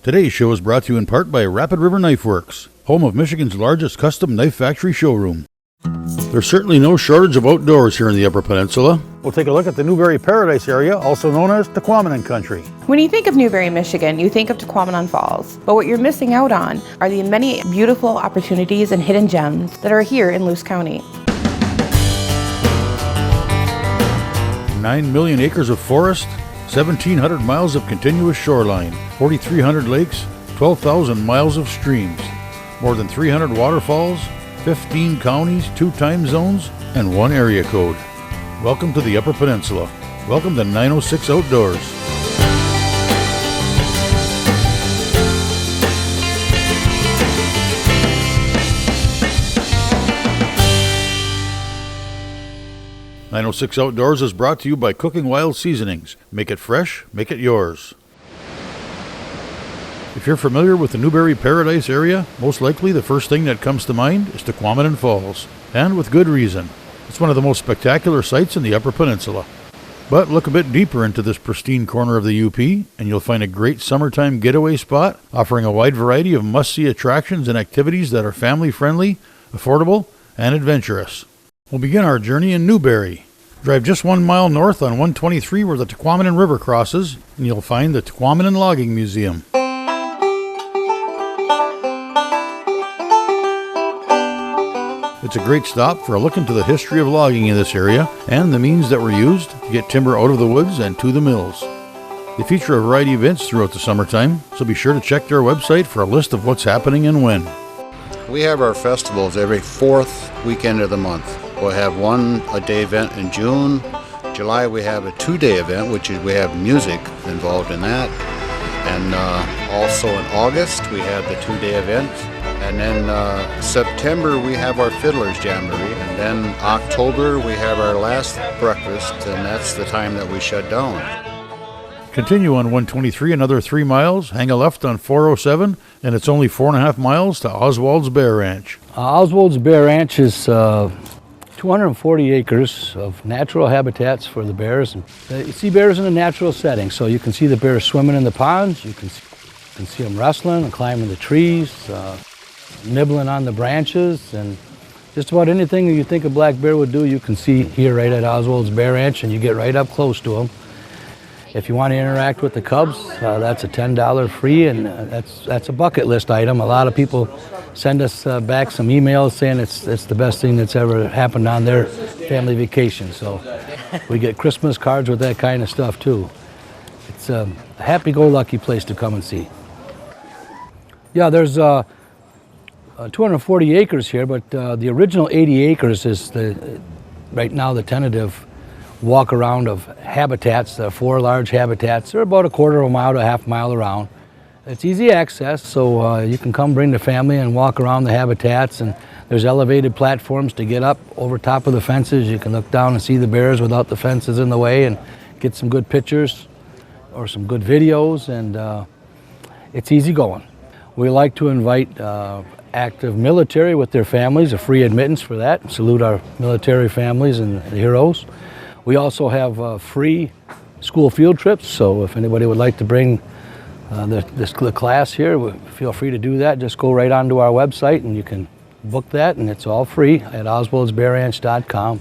Today's show is brought to you in part by Rapid River Knife Works, home of Michigan's largest custom knife factory showroom. There's certainly no shortage of outdoors here in the Upper Peninsula. We'll take a look at the Newberry Paradise area, also known as Tahquamenon country. When you think of Newberry, Michigan, you think of Tahquamenon Falls. But what you're missing out on are the many beautiful opportunities and hidden gems that are here in Luce County. 9 million acres of forest, 1,700 miles of continuous shoreline, 4,300 lakes, 12,000 miles of streams, more than 300 waterfalls, 15 counties, 2 time zones, and 1 area code. Welcome to the Upper Peninsula. Welcome to 906 Outdoors. .906 Outdoors is brought to you by Cooking Wild Seasonings. Make it fresh, make it yours. If you're familiar with the Newberry Paradise area, most likely the first thing that comes to mind is Tahquamenon Falls, and with good reason. It's one of the most spectacular sights in the Upper Peninsula. But look a bit deeper into this pristine corner of the UP, and you'll find a great summertime getaway spot offering a wide variety of must-see attractions and activities that are family-friendly, affordable, and adventurous. We'll begin our journey in Newberry. Drive just 1 mile north on 123 where the Tahquamenon River crosses, and you'll find the Tahquamenon Logging Museum. It's a great stop for a look into the history of logging in this area and the means that were used to get timber out of the woods and to the mills. They feature a variety of events throughout the summertime, so be sure to check their website for a list of what's happening and when. We have our festivals every 4th weekend of the month. We'll have a day event in June. July we have a 2-day event, which is we have music involved in that. And also in August we have the 2-day event. And then September we have our Fiddler's Jamboree. And then October we have our last breakfast, and that's the time that we shut down. Continue on 123 another 3 miles, hang a left on 407, and it's only 4.5 miles to Oswald's Bear Ranch. Oswald's Bear Ranch is 240 acres of natural habitats for the bears. You see bears in a natural setting, so you can see the bears swimming in the ponds, you can see them wrestling and climbing the trees, nibbling on the branches, and just about anything that you think a black bear would do, you can see here right at Oswald's Bear Ranch, and you get right up close to them. If you want to interact with the cubs, that's a $10 free, and that's a bucket list item. A lot of people send us back some emails saying it's the best thing that's ever happened on their family vacation. So we get Christmas cards with that kind of stuff too. It's a happy-go-lucky place to come and see. Yeah, there's 240 acres here, but the original 80 acres is right now the tentative walk around of habitats. There are 4 large habitats. They're about a quarter of a mile to a half mile around. It's easy access, so you can come bring the family and walk around the habitats, and there's elevated platforms to get up over top of the fences. You can look down and see the bears without the fences in the way and get some good pictures or some good videos, and it's easy going. We like to invite active military with their families, a free admittance for that. Salute our military families and the heroes. We also have free school field trips, so if anybody would like to bring the class here, feel free to do that. Just go right onto our website and you can book that, and it's all free at oswaldsbearranch.com.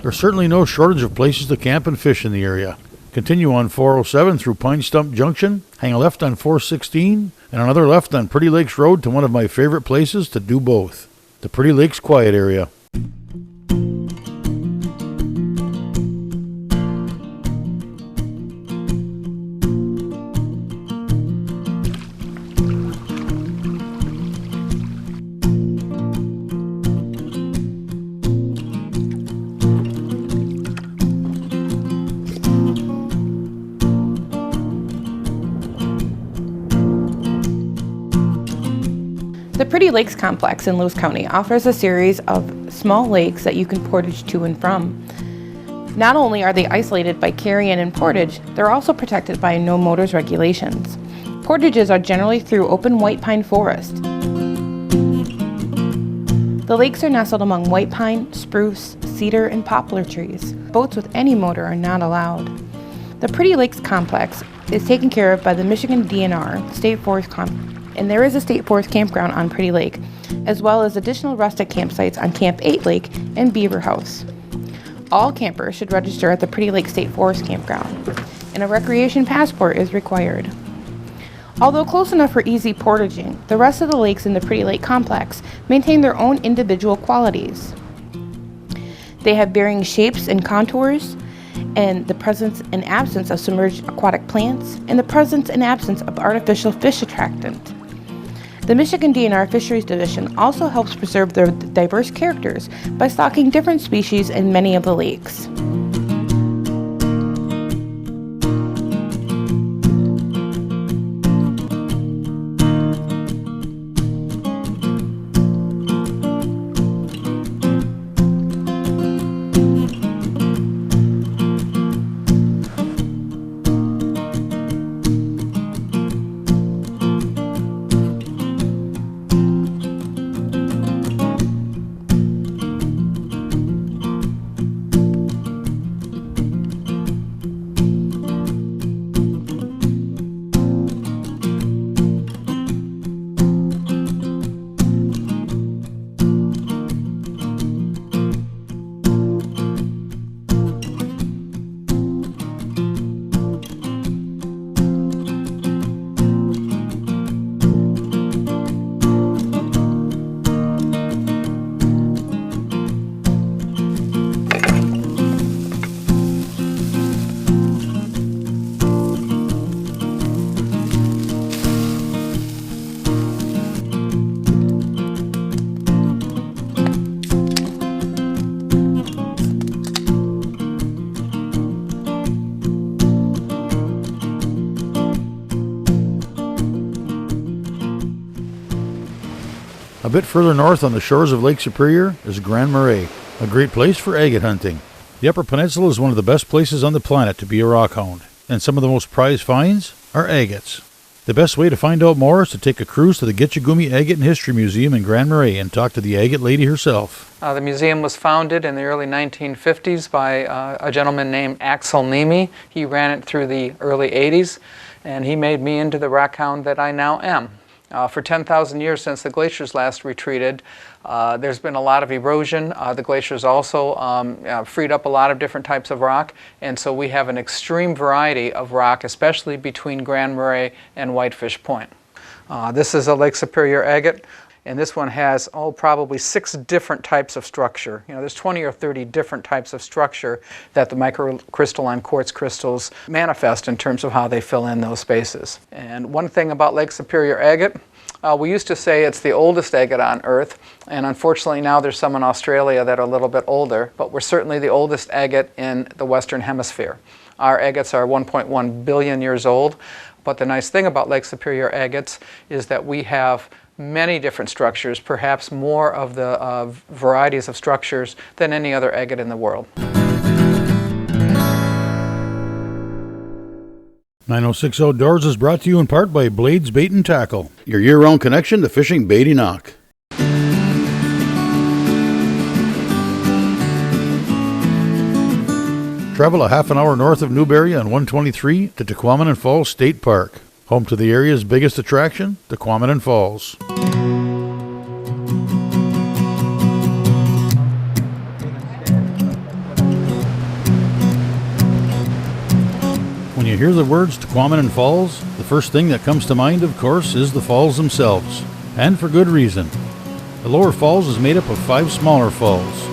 There's certainly no shortage of places to camp and fish in the area. Continue on 407 through Pine Stump Junction, hang a left on 416, and another left on Pretty Lakes Road to one of my favorite places to do both, the Pretty Lakes Quiet Area. The Pretty Lakes Complex in Luce County offers a series of small lakes that you can portage to and from. Not only are they isolated by carry-in and portage, they're also protected by no motors regulations. Portages are generally through open white pine forest. The lakes are nestled among white pine, spruce, cedar, and poplar trees. Boats with any motor are not allowed. The Pretty Lakes complex is taken care of by the Michigan DNR State Forest and there is a State Forest campground on Pretty Lake, as well as additional rustic campsites on Camp 8 Lake and Beaver House. All campers should register at the Pretty Lake State Forest campground, and a recreation passport is required. Although close enough for easy portaging, the rest of the lakes in the Pretty Lake complex maintain their own individual qualities. They have varying shapes and contours, and the presence and absence of submerged aquatic plants, and the presence and absence of artificial fish attractant. The Michigan DNR Fisheries Division also helps preserve their diverse characters by stocking different species in many of the lakes. A bit further north on the shores of Lake Superior is Grand Marais, a great place for agate hunting. The Upper Peninsula is one of the best places on the planet to be a rockhound, and some of the most prized finds are agates. The best way to find out more is to take a cruise to the Gitchagumi Agate and History Museum in Grand Marais and talk to the agate lady herself. The museum was founded in the early 1950s by a gentleman named Axel Nemi. He ran it through the early 80s, and he made me into the rockhound that I now am. For 10,000 years since the glaciers last retreated, there's been a lot of erosion. The glaciers also freed up a lot of different types of rock, and so we have an extreme variety of rock, especially between Grand Marais and Whitefish Point. This is a Lake Superior agate, and this one has, probably 6 different types of structure. There's 20 or 30 different types of structure that the microcrystalline quartz crystals manifest in terms of how they fill in those spaces. And one thing about Lake Superior agate, we used to say it's the oldest agate on Earth, and unfortunately now there's some in Australia that are a little bit older, but we're certainly the oldest agate in the Western Hemisphere. Our agates are 1.1 billion years old, but the nice thing about Lake Superior agates is that we have many different structures, perhaps more of the varieties of structures than any other agate in the world. 906 Outdoors is brought to you in part by Blades Bait and Tackle, your year-round connection to fishing Badenoch. Travel a half an hour north of Newberry on 123 to Tahquamenon Falls State Park, home to the area's biggest attraction, Tahquamenon Falls. When you hear the words Tahquamenon Falls, the first thing that comes to mind, of course, is the falls themselves, and for good reason. The lower falls is made up of 5 smaller falls.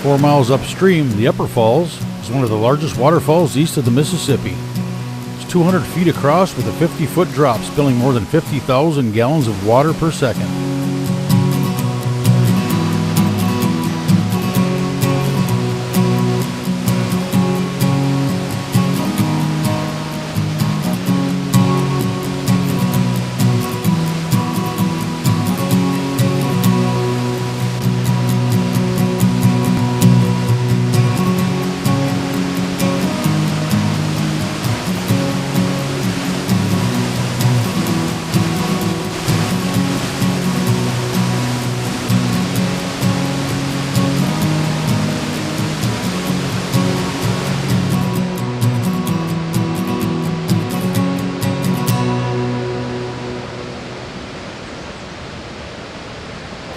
Four miles upstream, the upper falls, is one of the largest waterfalls east of the Mississippi. It's 200 feet across with a 50-foot drop spilling more than 50,000 gallons of water per second.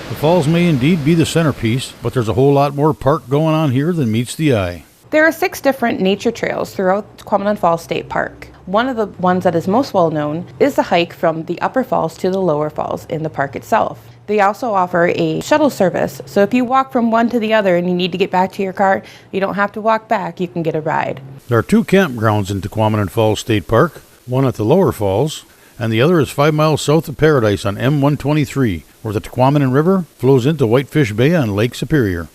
The falls may indeed be the centerpiece, but there's a whole lot more park going on here than meets the eye. There are 6 different nature trails throughout Tahquamenon Falls State Park. One of the ones that is most well known is the hike from the upper falls to the lower falls in the park itself. They also offer a shuttle service, so if you walk from one to the other and you need to get back to your car, you don't have to walk back, you can get a ride. There are 2 campgrounds in Tahquamenon Falls State Park, one at the lower falls, and the other is 5 miles south of Paradise on M123, where the Tahquamenon River flows into Whitefish Bay on Lake Superior.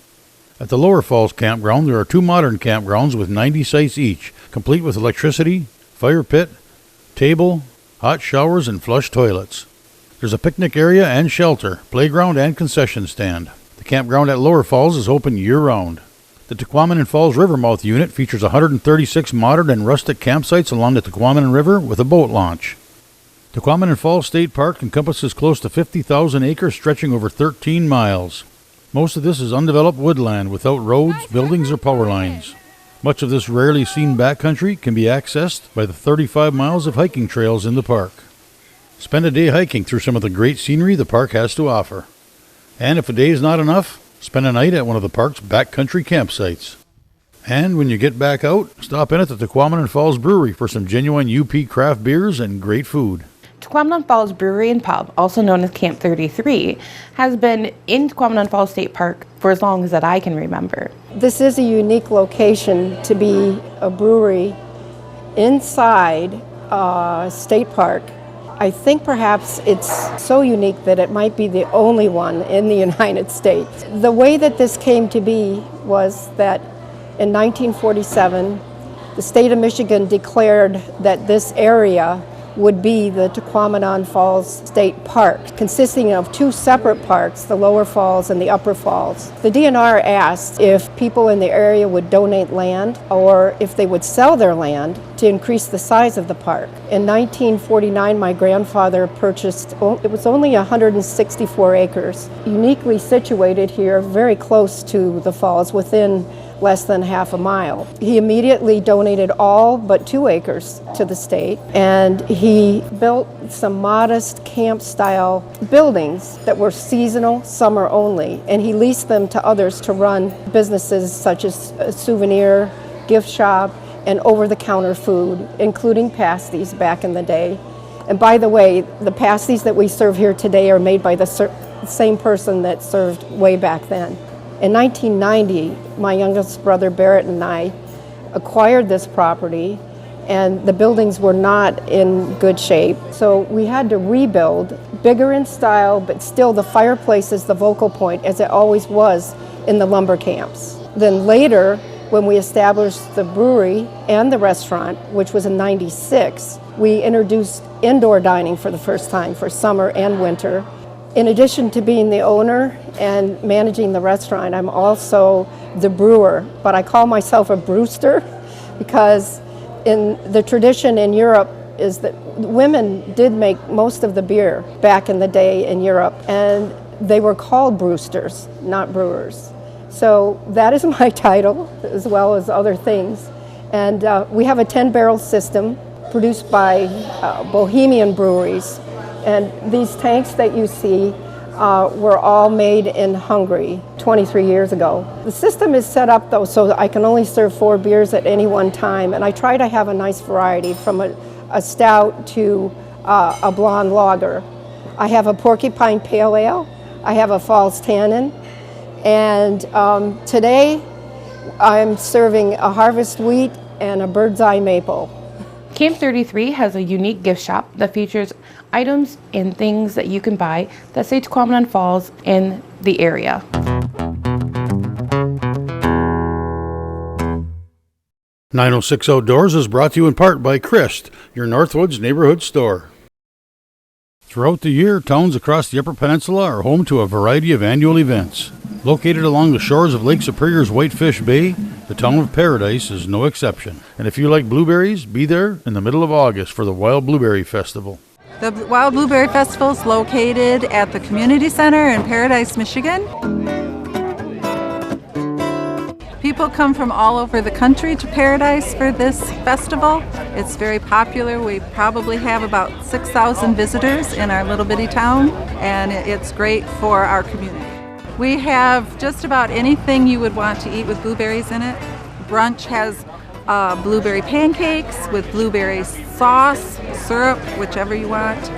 At the Lower Falls campground, there are 2 modern campgrounds with 90 sites each, complete with electricity, fire pit, table, hot showers, and flush toilets. There's a picnic area and shelter, playground and concession stand. The campground at Lower Falls is open year-round. The Tahquamenon Falls Rivermouth unit features 136 modern and rustic campsites along the Tahquamenon River with a boat launch. Tahquamenon Falls State Park encompasses close to 50,000 acres stretching over 13 miles. Most of this is undeveloped woodland without roads, buildings, or power lines. Much of this rarely seen backcountry can be accessed by the 35 miles of hiking trails in the park. Spend a day hiking through some of the great scenery the park has to offer. And if a day is not enough, spend a night at one of the park's backcountry campsites. And when you get back out, stop in at the Tahquamenon Falls Brewery for some genuine UP craft beers and great food. Tahquamenon Falls Brewery and Pub, also known as Camp 33, has been in Tahquamenon Falls State Park for as long as that I can remember. This is a unique location to be a brewery inside a state park. I think perhaps it's so unique that it might be the only one in the United States. The way that this came to be was that in 1947, the state of Michigan declared that this area would be the Tahquamenon Falls State Park, consisting of 2 separate parks, the Lower Falls and the Upper Falls. The DNR asked if people in the area would donate land or if they would sell their land to increase the size of the park. In 1949, my grandfather purchased, it was only 164 acres, uniquely situated here, very close to the falls, within less than half a mile. He immediately donated all but 2 acres to the state, and he built some modest camp-style buildings that were seasonal, summer only, and he leased them to others to run businesses such as a souvenir, gift shop, and over-the-counter food, including pasties back in the day. And by the way, the pasties that we serve here today are made by the same person that served way back then. In 1990, my youngest brother Barrett and I acquired this property, and the buildings were not in good shape. So we had to rebuild, bigger in style, but still the fireplace is the focal point, as it always was in the lumber camps. Then later, when we established the brewery and the restaurant, which was in '96, we introduced indoor dining for the first time for summer and winter. In addition to being the owner and managing the restaurant, I'm also the brewer, but I call myself a brewster because in the tradition in Europe is that women did make most of the beer back in the day in Europe, and they were called brewsters, not brewers. So that is my title, as well as other things. And we have a 10-barrel system produced by Bohemian breweries. And these tanks that you see were all made in Hungary 23 years ago. The system is set up though so that I can only serve 4 beers at any one time, and I try to have a nice variety from a stout to a blonde lager. I have a porcupine pale ale, I have a Falls Tannin, and today I'm serving a harvest wheat and a bird's eye maple. Camp 33 has a unique gift shop that features items and things that you can buy that say Tahquamenon Falls in the area. "906 Outdoors is brought to you in part by Christ, your Northwoods neighborhood store. Throughout the year, towns across the Upper Peninsula are home to a variety of annual events. Located along the shores of Lake Superior's Whitefish Bay, the town of Paradise is no exception. And if you like blueberries, be there in the middle of August for the Wild Blueberry Festival. The Wild Blueberry Festival is located at the Community Center in Paradise, Michigan. People come from all over the country to Paradise for this festival. It's very popular. We probably have about 6,000 visitors in our little bitty town, and it's great for our community. We have just about anything you would want to eat with blueberries in it. Brunch has blueberry pancakes with blueberry sauce, syrup, whichever you want.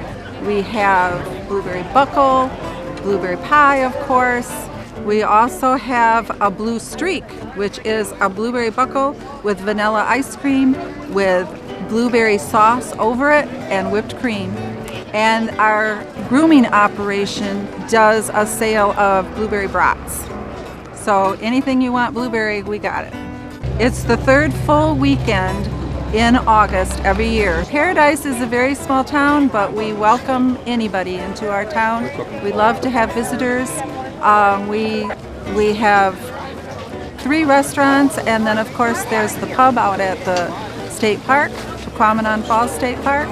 We have blueberry buckle, blueberry pie, of course. We also have a blue streak, which is a blueberry buckle with vanilla ice cream with blueberry sauce over it and whipped cream. And our grooming operation does a sale of blueberry brats. So anything you want blueberry, we got it. It's the third full weekend in August every year. Paradise is a very small town, but we welcome anybody into our town. We love to have visitors. We have 3 restaurants, and then of course there's the pub out at the state park, Tahquamenon Falls State Park.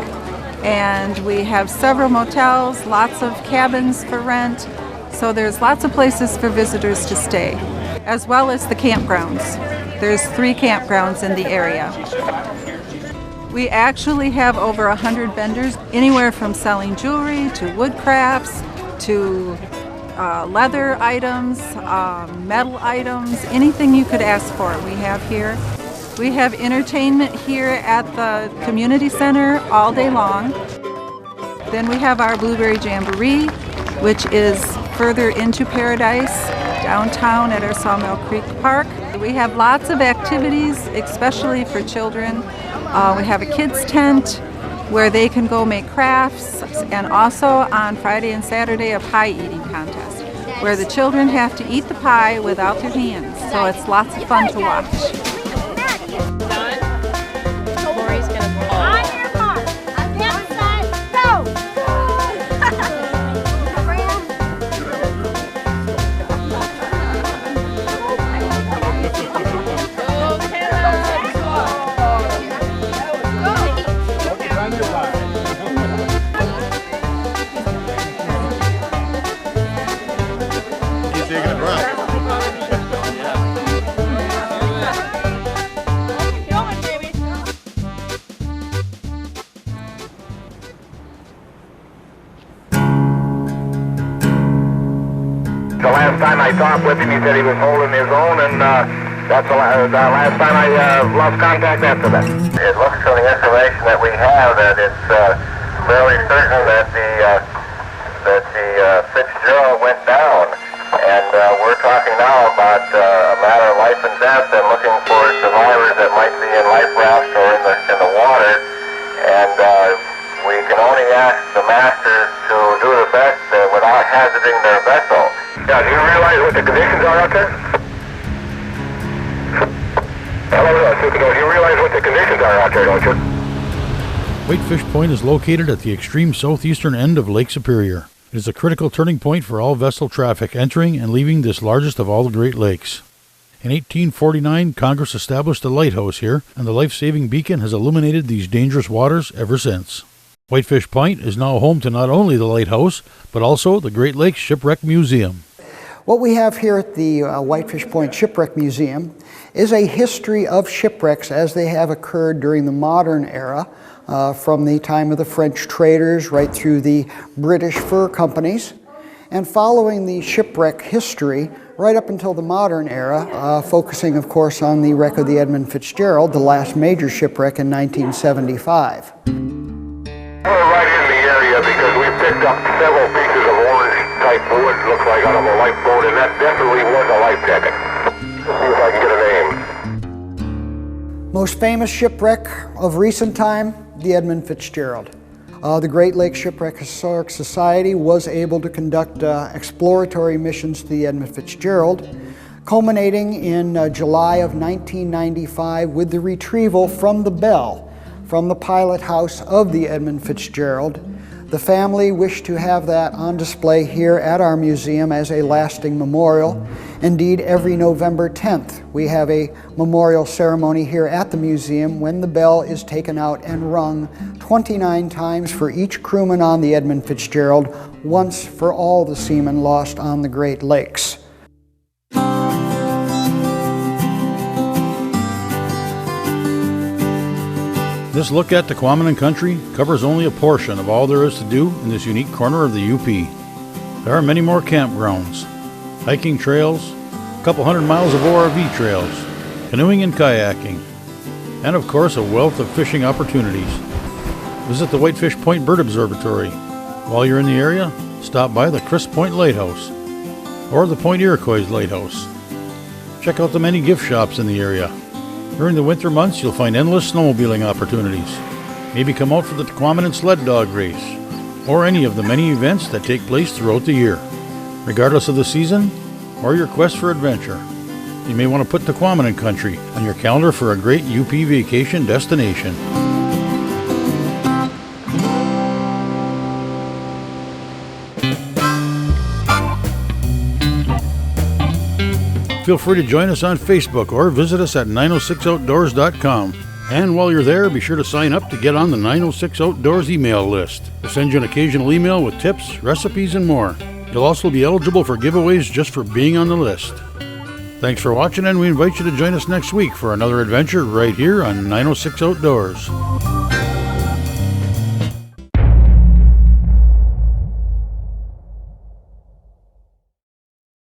And we have several motels, lots of cabins for rent. So there's lots of places for visitors to stay, as well as the campgrounds. There's 3 campgrounds in the area. We actually have over 100 vendors, anywhere from selling jewelry to wood crafts to leather items, metal items, anything you could ask for we have here. We have entertainment here at the community center all day long. Then we have our Blueberry Jamboree, which is further into Paradise, downtown at our Sawmill Creek Park. We have lots of activities, especially for children. We have a kids tent where they can go make crafts, and also on Friday and Saturday a pie eating contest, where the children have to eat the pie without their hands. So it's lots of fun to watch. The last time I talked with him, he said he was holding his own, and that's the last time I lost contact after that. It looks from the information that we have that it's fairly certain that the Fitzgerald went down, and we're talking now about a matter of life and death and looking for survivors that might be in life rafts or in the water, and we can only ask the masters to do the best without hazarding their vessel. Yeah, do you realize what the conditions are out there? Hello, Sukino, do you realize what the conditions are out there, don't you? Whitefish Point is located at the extreme southeastern end of Lake Superior. It is a critical turning point for all vessel traffic entering and leaving this largest of all the Great Lakes. In 1849, Congress established a lighthouse here, and the life-saving beacon has illuminated these dangerous waters ever since. Whitefish Point is now home to not only the lighthouse, but also the Great Lakes Shipwreck Museum. What we have here at the Whitefish Point Shipwreck Museum is a history of shipwrecks as they have occurred during the modern era, from the time of the French traders right through the British fur companies, and following the shipwreck history right up until the modern era, focusing of course on the wreck of the Edmund Fitzgerald, the last major shipwreck in 1975. We're right in the area because we picked up several pieces of orange-type wood, looks like out of a lifeboat, and that definitely was a life jacket. Let's see if I can get a name. Most famous shipwreck of recent time, the Edmund Fitzgerald. The Great Lakes Shipwreck Historic Society was able to conduct exploratory missions to the Edmund Fitzgerald, culminating in July of 1995 with the retrieval from the bell from the pilot house of the Edmund Fitzgerald. The family wished to have that on display here at our museum as a lasting memorial. Indeed, every November 10th, we have a memorial ceremony here at the museum when the bell is taken out and rung 29 times for each crewman on the Edmund Fitzgerald, once for all the seamen lost on the Great Lakes. This look at Tahquamenon country covers only a portion of all there is to do in this unique corner of the UP. There are many more campgrounds, hiking trails, a couple hundred miles of ORV trails, canoeing and kayaking, and of course a wealth of fishing opportunities. Visit the Whitefish Point Bird Observatory. While you're in the area, stop by the Crisp Point Lighthouse or the Point Iroquois Lighthouse. Check out the many gift shops in the area. During the winter months, you'll find endless snowmobiling opportunities. Maybe come out for the Tahquamenon Sled Dog Race, or any of the many events that take place throughout the year. Regardless of the season, or your quest for adventure, you may want to put Tahquamenon country on your calendar for a great UP vacation destination. Feel free to join us on Facebook or visit us at 906outdoors.com. And while you're there, be sure to sign up to get on the 906 Outdoors email list. We'll send you an occasional email with tips, recipes, and more. You'll also be eligible for giveaways just for being on the list. Thanks for watching, and we invite you to join us next week for another adventure right here on 906 Outdoors.